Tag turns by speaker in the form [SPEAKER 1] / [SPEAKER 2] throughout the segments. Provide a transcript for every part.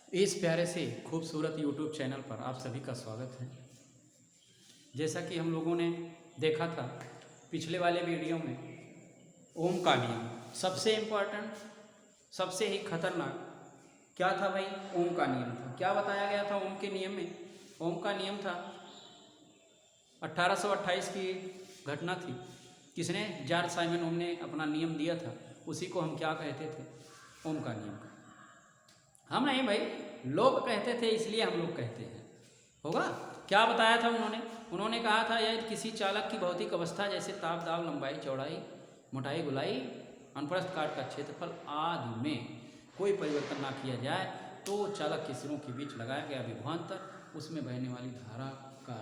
[SPEAKER 1] इस प्यारे से खूबसूरत यूट्यूब चैनल पर आप सभी का स्वागत है। जैसा कि हम लोगों ने देखा था पिछले वाले वीडियो में, ओम का नियम सबसे इम्पोर्टेंट, सबसे ही खतरनाक क्या था भाई? ओम का नियम था। क्या बताया गया था ओम के नियम में? ओम का नियम था 1828 की घटना थी। किसने? जॉर्ज साइमन ओम ने अपना नियम दिया था। उसी को हम क्या कहते थे? ओम का नियम। हम नहीं भाई, लोग कहते थे इसलिए हम लोग कहते हैं। होगा? क्या बताया था उन्होंने कहा था यदि किसी चालक की भौतिक अवस्था जैसे ताप, दाब, लंबाई, चौड़ाई, मोटाई, गोलाई, अनुप्रस्थ काट का क्षेत्रफल आदि में कोई परिवर्तन ना किया जाए तो चालक के सिरों के बीच लगाया गया विभवांतर, उसमें बहने वाली धारा का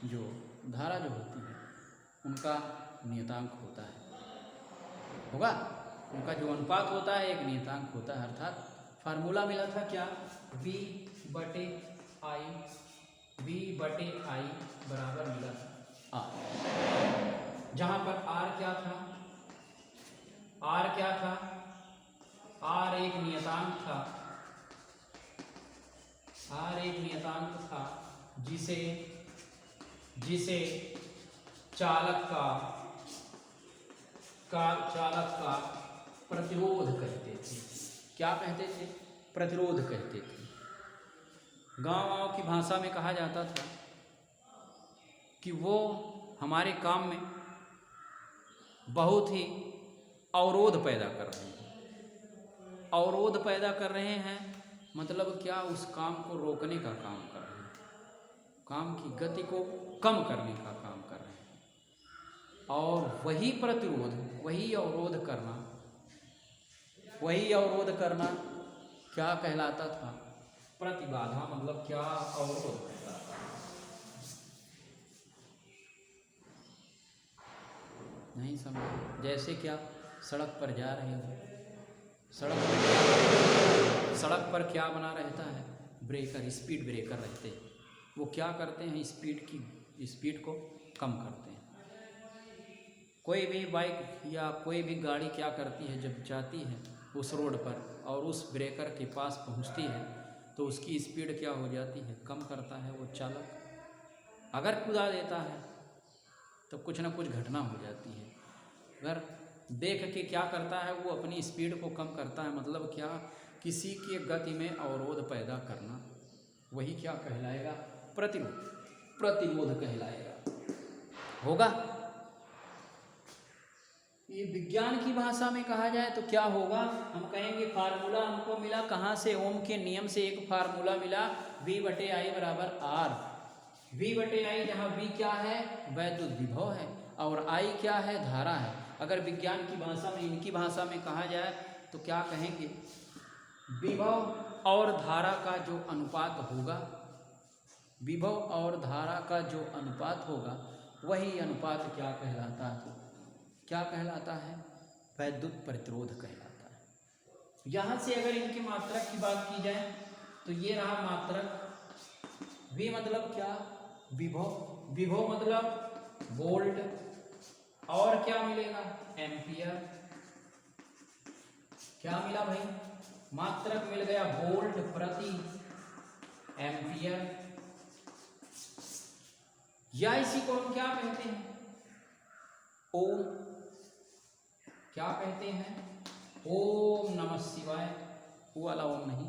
[SPEAKER 1] जो होती है उनका नियतांक होता है। होगा? उनका जो अनुपात होता है एक नियतांक होता है। अर्थात फार्मूला मिला था क्या? V बटे आई बराबर मिला था R, जहां पर R क्या था? R एक नियतांक था जिसे चालक का प्रतिरोध कहते थे। क्या कहते थे? प्रतिरोध कहते थे। गांव की भाषा में कहा जाता था कि वो हमारे काम में बहुत ही अवरोध पैदा कर रहे हैं। अवरोध पैदा कर रहे हैं मतलब क्या? उस काम को रोकने का काम कर रहे हैं, काम की गति को कम करने का काम कर रहे हैं। और वही प्रतिरोध, वही अवरोध करना क्या कहलाता था? प्रतिबाधा। मतलब क्या? अवरोध कहलाता था। नहीं समझे? जैसे क्या? सड़क पर जा रहे हो, सड़क पर क्या बना रहता है? ब्रेकर, स्पीड ब्रेकर रहते हैं। वो क्या करते हैं? स्पीड को कम करते हैं। कोई भी बाइक या कोई भी गाड़ी क्या करती है? जब जाती है उस रोड पर और उस ब्रेकर के पास पहुंचती है तो उसकी स्पीड क्या हो जाती है? कम करता है वो चालक। अगर कूदा देता है तो कुछ ना कुछ घटना हो जाती है। अगर देख के क्या करता है? वो अपनी स्पीड को कम करता है। मतलब क्या? किसी की गति में अवरोध पैदा करना, वही क्या कहलाएगा? प्रतिरोध कहलाएगा। होगा? ये विज्ञान की भाषा में कहा जाए तो क्या होगा? हम कहेंगे फार्मूला हमको मिला कहाँ से? ओम के नियम से एक फार्मूला मिला, V बटे आई बराबर R। V बटे आई, जहाँ V क्या है? वैद्युत विभव है और I क्या है? धारा है। अगर विज्ञान की भाषा में, इनकी भाषा में कहा जाए तो क्या कहेंगे? विभव और धारा का जो अनुपात होगा, विभव और धारा का जो अनुपात होगा वही अनुपात क्या कहलाता है? क्या कहलाता है? वैद्युत प्रतिरोध कहलाता है। यहाँ से अगर इनके मात्रक की बात की जाए तो ये रहा मात्रक। V मतलब क्या? विभव। विभव मतलब वोल्ट। और क्या मिलेगा? एम्पियर। क्या मिला भाई? मात्रक मिल गया वोल्ट प्रति एम्पियर। या इसी को हम क्या कहते हैं? ओम। क्या कहते हैं? ओम नमः शिवाय। वो वाला ओम नहीं,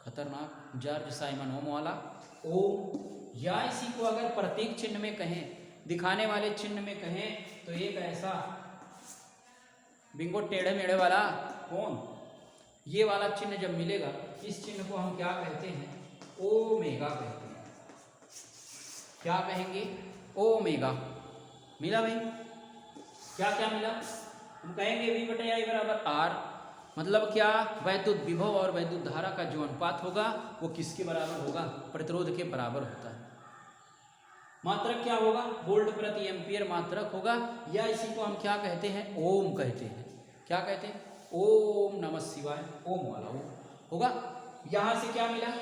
[SPEAKER 1] खतरनाक जॉर्ज साइमन ओम वाला ओम। या इसी को अगर प्रतीक चिन्ह में कहें, दिखाने वाले चिन्ह में कहें तो एक ऐसा बिंगो टेढ़े मेढ़े वाला, कौन? ये वाला चिन्ह जब मिलेगा, इस चिन्ह को हम क्या कहते हैं? ओमेगा कहते हैं। क्या कहेंगे? ओमेगा। मिला भाई? क्या क्या मिला? हम कहेंगे V बटे आई बराबर R। मतलब क्या? वैद्युत विभव और वैद्युत धारा का जो अनुपात होगा वो किसके बराबर होगा? प्रतिरोध के बराबर होता है। मात्रक क्या होगा? वोल्ट प्रति एम्पियर मात्रक होगा। या इसी को हम क्या कहते हैं? ओम कहते हैं। क्या कहते हैं? ओम नमः शिवाय, ओम वाला ओम होगा। यहां से क्या मिला?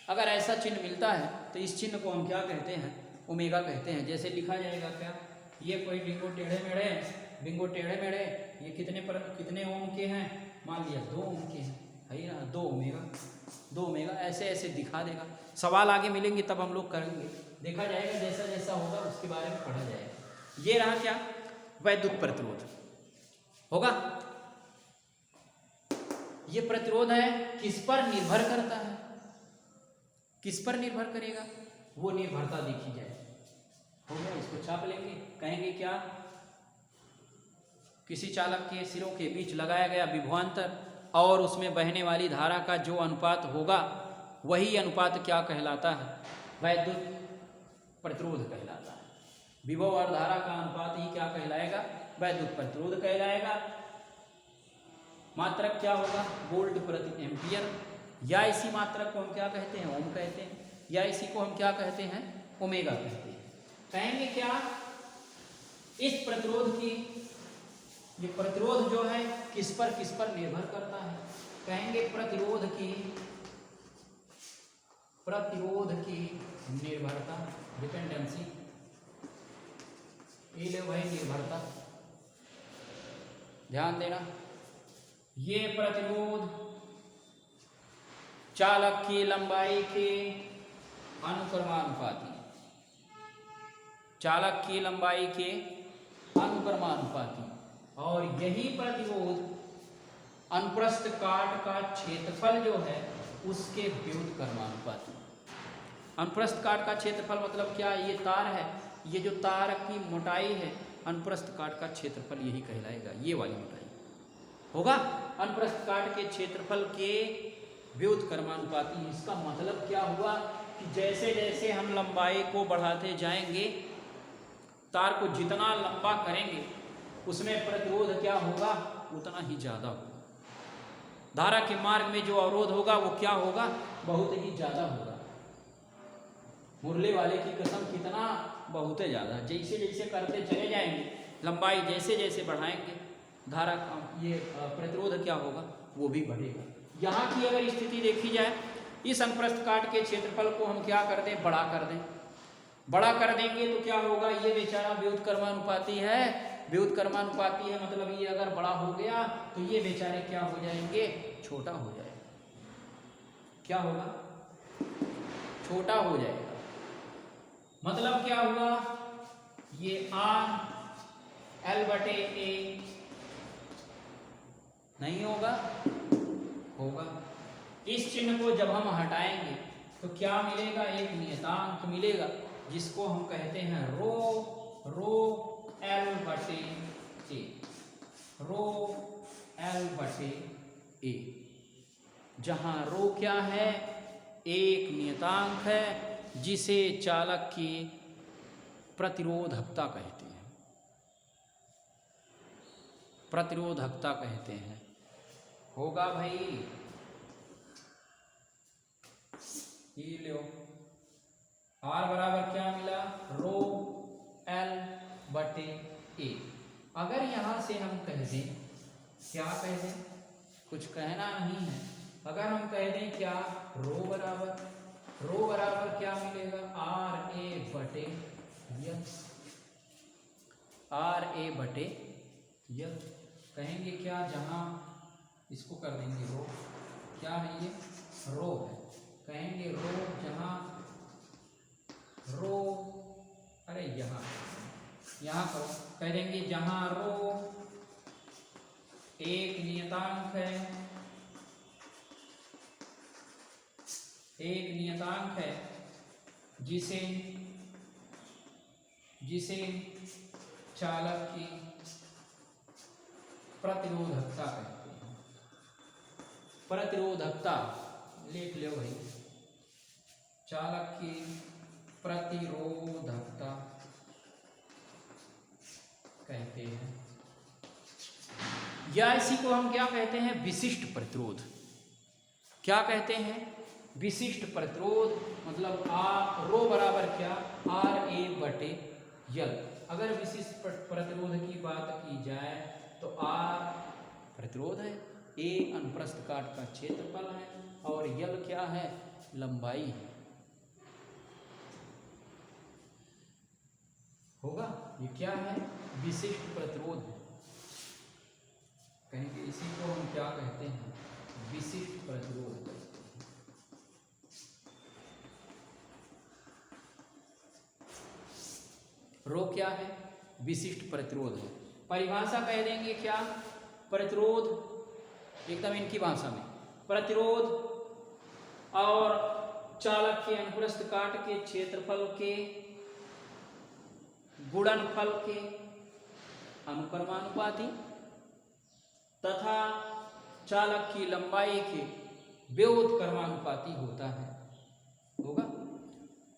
[SPEAKER 1] अगर ऐसा चिन्ह मिलता है तो इस चिन्ह को हम क्या कहते हैं? ओमेगा कहते हैं। जैसे लिखा जाएगा क्या? ये कोई बिंगो टेढ़े मेढ़े, ये कितने ओम के हैं? मान लिया 2 ओम के हैं, है ना? 2 ओमेगा। 2 ओमेगा, ऐसे ऐसे दिखा देगा। सवाल आगे मिलेंगे तब हम लोग करेंगे, देखा जाएगा, जैसा जैसा होगा उसके बारे में पढ़ा जाएगा। ये रहा क्या, वैद्युत प्रतिरोध होगा। ये प्रतिरोध है, किस पर निर्भर करता है, किस पर निर्भर करेगा, वो निर्भरता देखी जाए। हो गया, इसको छाप लेंगे। कहेंगे क्या, किसी चालक के सिरों के बीच लगाया गया विभवांतर और उसमें बहने वाली धारा का जो अनुपात होगा वही अनुपात क्या कहलाता है, वैद्युत प्रतिरोध कहलाता है। विभव और धारा का अनुपात ही क्या कहलाएगा, वैद्युत प्रतिरोध कहलाएगा। मात्रक क्या होगा, वोल्ट प्रति एम्पियर, या इसी मात्रक को हम क्या कहते हैं, ओम कहते हैं, या इसी को हम क्या कहते हैं, ओमेगा कहते हैं। कहेंगे क्या, इस प्रतिरोध की, ये प्रतिरोध जो है किस पर निर्भर करता है, कहेंगे प्रतिरोध की निर्भरता, डिपेंडेंसी, ये वही निर्भरता, ध्यान देना। ये प्रतिरोध चालक की लंबाई के अनुक्रमानुपाती, चालक की लंबाई के अनुक्रमानुपाती, और यही प्रतिरोध अनुप्रस्थ काट का क्षेत्रफल जो है उसके व्युत्क्रमानुपाती। अनुप्रस्थ काट का क्षेत्रफल मतलब क्या, ये तार है, ये जो तार की मोटाई है अनुप्रस्थ काट का क्षेत्रफल यही कहलाएगा, ये वाली मोटाई होगा अनुप्रस्थ काट के क्षेत्रफल के व्युत्क्रमानुपाती। इसका मतलब क्या हुआ कि जैसे जैसे हम लंबाई को बढ़ाते जाएंगे, तार को जितना लंबा करेंगे उसमें प्रतिरोध क्या होगा, उतना ही ज़्यादा होगा। धारा के मार्ग में जो अवरोध होगा वो क्या होगा, बहुत ही ज़्यादा होगा। मुरले वाले की कसम, कितना, बहुत ज़्यादा। जैसे जैसे करते चले जाएंगे, लंबाई जैसे जैसे बढ़ाएंगे, धारा ये प्रतिरोध क्या होगा, वो भी बढ़ेगा। यहाँ की अगर स्थिति देखी जाए, इस अनुप्रस्थ काट के क्षेत्रफल को हम क्या कर दें, बड़ा कर दें। बड़ा कर देंगे तो क्या होगा, ये बेचारा व्युत्क्रमानुपाती है, व्युत्क्रमानुपाती है मतलब ये अगर बड़ा हो गया तो ये बेचारे क्या हो जाएंगे, छोटा हो जाएगा। क्या होगा, छोटा हो जाएगा। मतलब क्या हुआ, ये R/L/A नहीं होगा, होगा। इस चिन्ह को जब हम हटाएंगे तो क्या मिलेगा, एक नियतांक मिलेगा जिसको हम कहते हैं ρ/L/A, ρ/L/A, जहां रो क्या है, एक नियतांक है जिसे चालक की प्रतिरोधकता कहते हैं, प्रतिरोधकता कहते हैं। होगा भाई, ये लो, R बराबर क्या मिला, ρ/L/A। अगर यहां से हम कह दें, क्या कह दें, कुछ कहना नहीं है, अगर हम कह दें क्या, रो बराबर क्या मिलेगा, RA/L। कहेंगे क्या, जहां इसको कर देंगे रो, क्या है ये, रो है, कहेंगे रो, जहां रो, अरे यहाँ करो, कह देंगे जहां रो एक नियतांक है, एक नियतांक है जिसे चालक की प्रतिरोधकता कहते हैं। प्रतिरोधकता लिख लो भाई, चालक की प्रतिरोधकता कहते हैं, या इसी को हम क्या कहते हैं, विशिष्ट प्रतिरोध। क्या कहते हैं, विशिष्ट प्रतिरोध, मतलब रो बराबर क्या, RA/L। अगर विशिष्ट प्रतिरोध की बात की जाए तो R प्रतिरोध है, A अनुप्रस्थ काट का क्षेत्रफल है, और L क्या है, लंबाई है। होगा, ये क्या है, विशिष्ट प्रतिरोध है। कहेंगे इसी को हम क्या कहते हैं, विशिष्ट प्रतिरोध। रो क्या है? विशिष्ट प्रतिरोध है। परिभाषा कह देंगे क्या? प्रतिरोध एकदम इनकी भाषा में, प्रतिरोध और चालक के अनुप्रस्थ काट के क्षेत्रफल के गुणनफल के अनुक्रमानुपाती तथा चालक की लंबाई के व्युत्क्रमानुपाती होता है। होगा।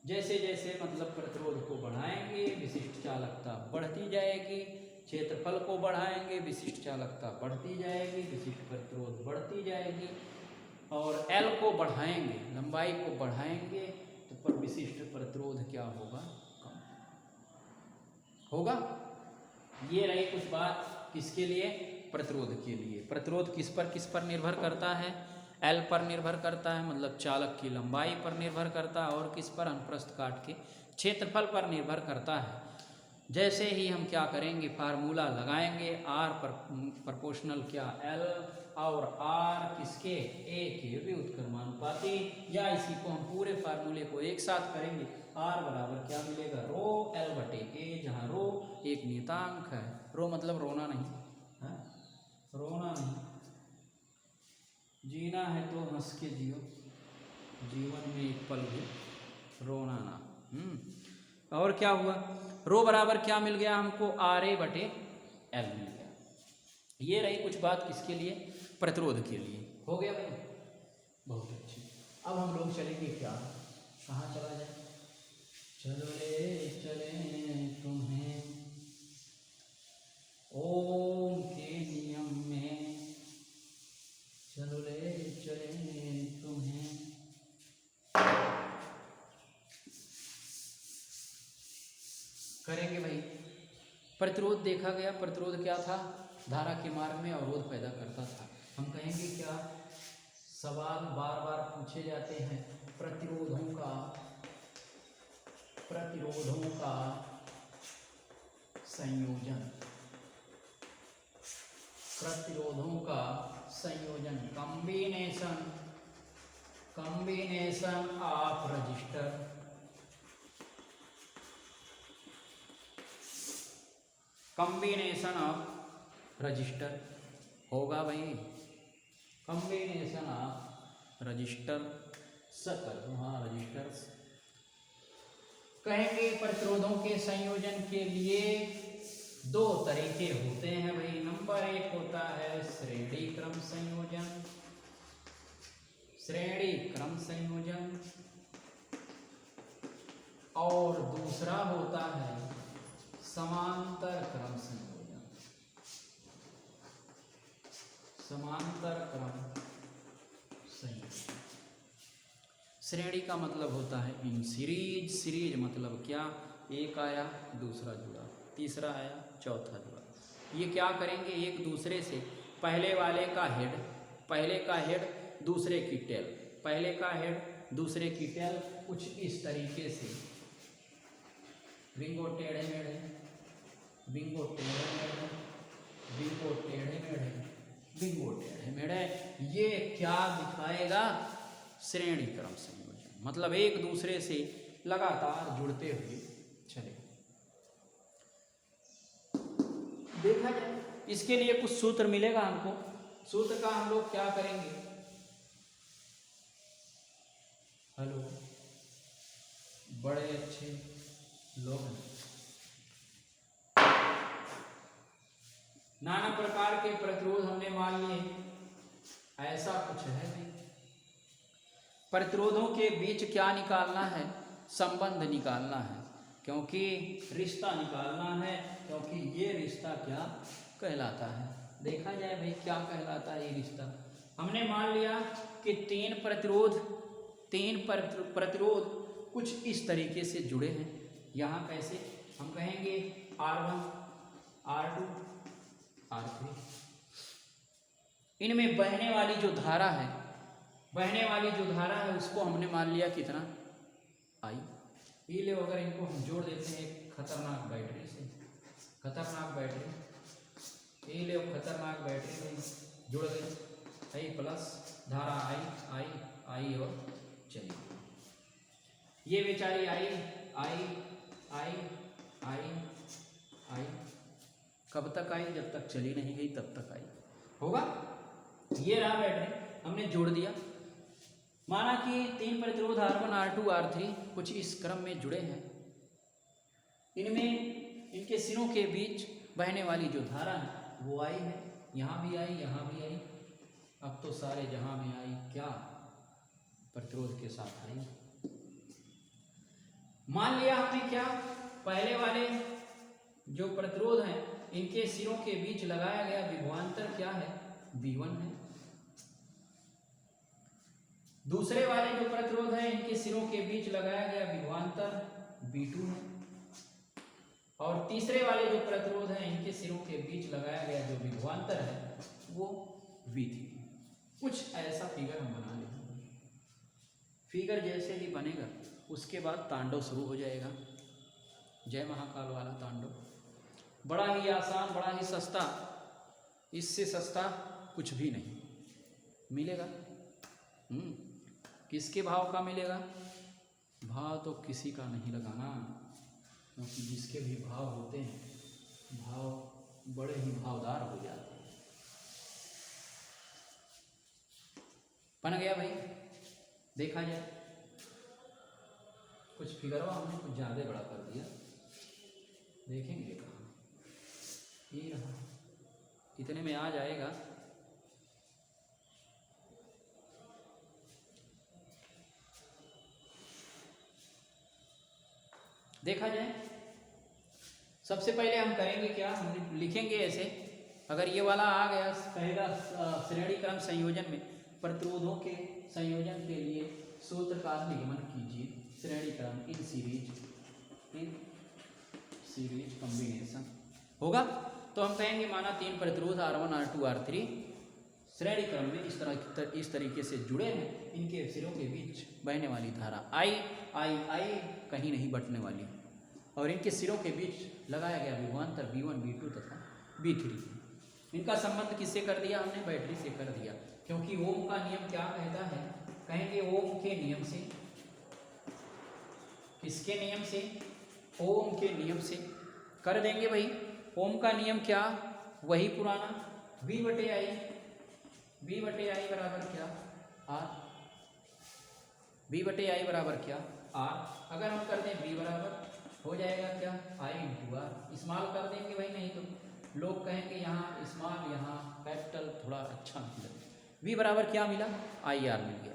[SPEAKER 1] जैसे जैसे मतलब प्रतिरोध को बढ़ाएंगे विशिष्ट चालकता बढ़ती जाएगी, क्षेत्रफल को बढ़ाएंगे विशिष्ट चालकता बढ़ती जाएगी, विशिष्ट प्रतिरोध बढ़ती जाएगी, और L को बढ़ाएंगे, लंबाई को बढ़ाएंगे तो पर विशिष्ट प्रतिरोध क्या होगा? कम होगा। ये रही कुछ बात किसके लिए? प्रतिरोध के लिए। प्रतिरोध किस पर निर्भर करता है? L पर निर्भर करता है, मतलब चालक की लंबाई पर निर्भर करता है, और किस पर? अनुप्रस्थ काट के क्षेत्रफल पर निर्भर करता है। जैसे ही हम क्या करेंगे, फार्मूला लगाएंगे, R पर प्रोपोर्शनल क्या? L, और R किसके? A के व्युत्क्रमानुपाती, या इसी को हम पूरे फार्मूले को एक साथ करेंगे, R बराबर क्या मिलेगा? रो L बटे A, जहाँ रो एक नियतांक है। रो मतलब रोना नहीं है, रोना नहीं, जीना है तो हंस के जियो, जीवन में एक पल भी रोना ना। और क्या हुआ? रो बराबर क्या मिल गया हमको? RA बटे L मिल गया। ये रही कुछ बात किसके लिए? प्रतिरोध के लिए। हो गया भाई? बहुत अच्छी। अब हम लोग चलेंगे क्या? कहाँ चला जाए? चलो ले चले तुम्हें ओम के नियम में, चलो ले चले तुम्हें। करेंगे भाई। प्रतिरोध देखा गया। प्रतिरोध क्या था? धारा के मार्ग में अवरोध पैदा करता था। हम कहेंगे क्या? सवाल बार बार पूछे जाते हैं, प्रतिरोधों का संयोजन, प्रतिरोधों का संयोजन, combination of resistor, combination of resistor होगा भाई। Combination of resistor resistors. कहेंगे प्रतिरोधों के संयोजन के लिए दो तरीके होते हैं भाई। नंबर एक होता है श्रेणी क्रम संयोजन, और दूसरा होता है समांतर क्रम संयोजन। श्रेणी का मतलब होता है इन सीरीज मतलब क्या? एक आया दूसरा जुड़ा, तीसरा आया चौथा जुड़ा। ये क्या करेंगे? एक दूसरे से पहले का हेड दूसरे की टेल, पहले का हेड दूसरे की टेल, कुछ इस तरीके से बिंगो टेढ़े मेढ़े, बिंगो टेढ़े मेढ़े, बिंगो टेढ़े मेढ़े, बिंगो टेढ़े मेढ़े। ये क्या दिखाएगा? श्रेणी क्रम संयोजन, मतलब एक दूसरे से लगातार जुड़ते हुए चले। देखा जाए इसके लिए कुछ सूत्र मिलेगा हमको। सूत्र का हम लोग क्या करेंगे? हेलो, बड़े अच्छे लोग हैं। नाना प्रकार के प्रतिरोध हमने मान लिए, ऐसा कुछ है नहीं। प्रतिरोधों के बीच क्या निकालना है? संबंध निकालना है, क्योंकि रिश्ता निकालना है, क्योंकि ये रिश्ता क्या कहलाता है? देखा जाए भाई क्या कहलाता है ये रिश्ता। हमने मान लिया कि तीन प्रतिरोध कुछ इस तरीके से जुड़े हैं। यहाँ कैसे? हम कहेंगे R1, R2, R3। इनमें बहने वाली जो धारा है उसको हमने मान लिया कितना? I। ये ले, अगर इनको हम जोड़ देते हैं एक खतरनाक बैटरी से, खतरनाक बैटरी, ये ले खतरनाक बैटरी में जुड़ गई, I प्लस धारा I और चलिए ये बेचारी I आई आई, कब तक आई? जब तक चली नहीं गई तब तक आई। होगा? ये रहा बैटरी, हमने जोड़ दिया। माना कि 3 प्रतिरोध R1 R2 R3 कुछ इस क्रम में जुड़े हैं, इनमें इनके सिरों के बीच बहने वाली जो धारा है वो आई है, यहाँ भी आई, यहाँ भी आई। अब तो सारे जहाँ भी आई क्या प्रतिरोध के साथ आई। मान लिया हमने क्या, पहले वाले जो प्रतिरोध हैं इनके सिरों के बीच लगाया गया विभवांतर क्या है? V1 है। दूसरे वाले जो प्रतिरोध है इनके सिरों के बीच लगाया गया विभवांतर V2 है। और तीसरे वाले जो प्रतिरोध है इनके सिरों के बीच लगाया गया जो विभवांतर है वो V3। कुछ ऐसा फिगर हम बना लेंगे। फिगर जैसे ही बनेगा उसके बाद तांडव शुरू हो जाएगा, जय महाकाल वाला तांडव। बड़ा ही आसान, बड़ा ही सस्ता, इससे सस्ता कुछ भी नहीं मिलेगा। किसके भाव का मिलेगा? भाव तो किसी का नहीं लगाना, क्योंकि जिसके भी भाव होते हैं भाव बड़े ही भावदार हो जाते हैं। बन गया भाई? देखा जाए कुछ फिगरवा हमने कुछ ज़्यादा बड़ा कर दिया, देखेंगे कहाँ। ये रहा, इतने में आ जाएगा। देखा जाए, सबसे पहले हम करेंगे क्या, हम लिखेंगे ऐसे। अगर ये वाला आ गया, कहेगा श्रेणी क्रम संयोजन में प्रतिरोधों के संयोजन के लिए सूत्र का निगमन कीजिए। श्रेणी क्रम इन सीरीज कॉम्बिनेशन होगा। तो हम कहेंगे माना 3 प्रतिरोध R1 R2 R3 श्रेणी क्रम में इस तरीके से जुड़े हैं, इनके सिरों के बीच बहने वाली धारा I कहीं नहीं बटने वाली, और इनके सिरों के बीच लगाया गया विभवांतर V1 V2 तथा V3। इनका संबंध किससे कर दिया हमने? बैटरी से कर दिया, क्योंकि ओम का नियम क्या कहता है? कहेंगे ओम के नियम से। किसके नियम से? ओम के नियम से कर देंगे भाई। ओम का नियम क्या? वही पुराना V बटे आई बराबर क्या? R। V बटे आई बराबर क्या? R। अगर हम कर दें V बराबर हो जाएगा क्या? I into R। स्मॉल कर देंगे भाई, नहीं तो लोग कहेंगे यहाँ स्मॉल यहाँ कैपिटल थोड़ा अच्छा नहीं लगता। V बराबर क्या मिला? IR मिल गया।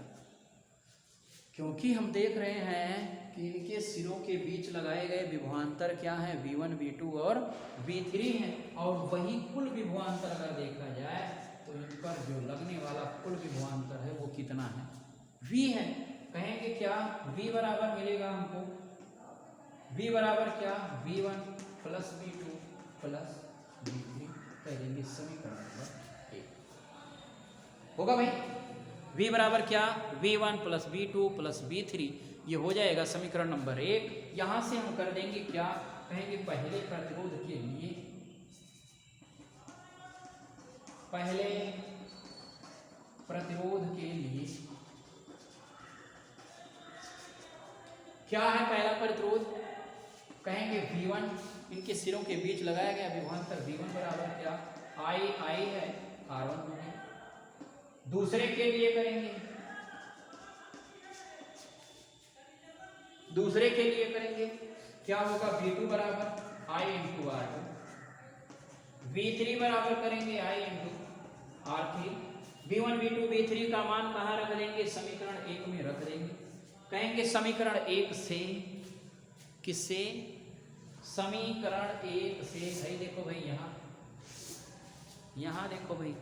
[SPEAKER 1] क्योंकि हम देख रहे हैं कि इनके सिरों के बीच लगाए गए विभवांतर क्या है? V1 V2 और V3 है, और वही कुल विभवांतर अगर देखा जाए तो इन पर जो लगने वाला कुल विभवांतर है वो कितना है? V है। कहेंगे क्या? V बराबर मिलेगा हमको, V बराबर क्या? V1 plus V2 plus V3, कह देंगे समीकरण नंबर 1 होगा भाई। V बराबर क्या? V1 plus V2 plus V3, ये हो जाएगा समीकरण नंबर 1। यहां से हम कर देंगे क्या? कहेंगे पहले प्रतिरोध के लिए, पहले प्रतिरोध के लिए क्या है पहला प्रतिरोध? कहेंगे V1, इनके सिरों के बीच लगाया गया विभवांतर V1 बराबर क्या? I है, R1 हो गया। दूसरे के लिए करेंगे, दूसरे के लिए करेंगे क्या होगा? V2 बराबर I इंटू R2, V3 बराबर करेंगे I into R3। V1 V2 V3 का मान कहाँ रख देंगे? समीकरण 1 में रख देंगे। कहेंगे समीकरण 1 से, किससे? समीकरण 1 से भाई देखो भाई, यहाँ देखो भाई,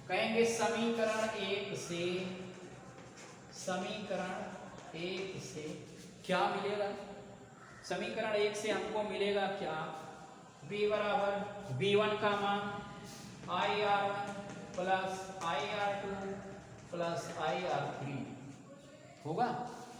[SPEAKER 1] कहेंगे समीकरण 1 से, समीकरण 1 से क्या मिलेगा? समीकरण 1 से हमको मिलेगा क्या? V बराबर V1 का मान IR1 plus IR2 plus IR3 होगा,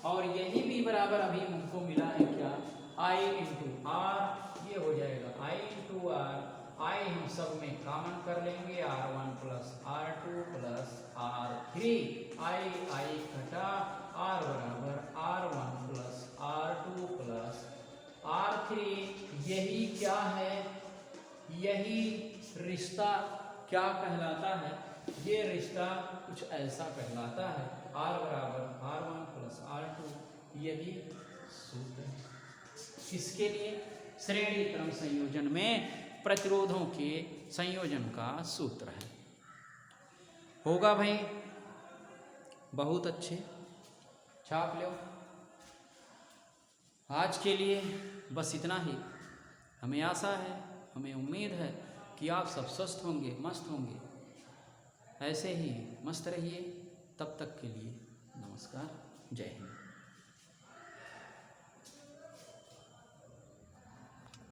[SPEAKER 1] और यही V बराबर अभी हमको मिला है क्या? I इंटू R, ये हो जाएगा I इंटू R। I हम सब में कॉमन कर लेंगे, R1 plus R2 plus R3, I घटा, R बराबर R1 plus R2 plus R3 यही क्या है, यही रिश्ता क्या कहलाता है, ये रिश्ता कुछ ऐसा कहलाता है, R बराबर R1 प्लस R2, यही सूत्र है। किसके लिए? श्रेणी क्रम संयोजन में प्रतिरोधों के संयोजन का सूत्र है। होगा भाई? बहुत अच्छे, छाप लो। आज के लिए बस इतना ही। हमें आशा है, हमें उम्मीद है कि आप सब स्वस्थ होंगे, मस्त होंगे। ऐसे ही मस्त रहिए। तब तक के लिए नमस्कार, जय हिंद।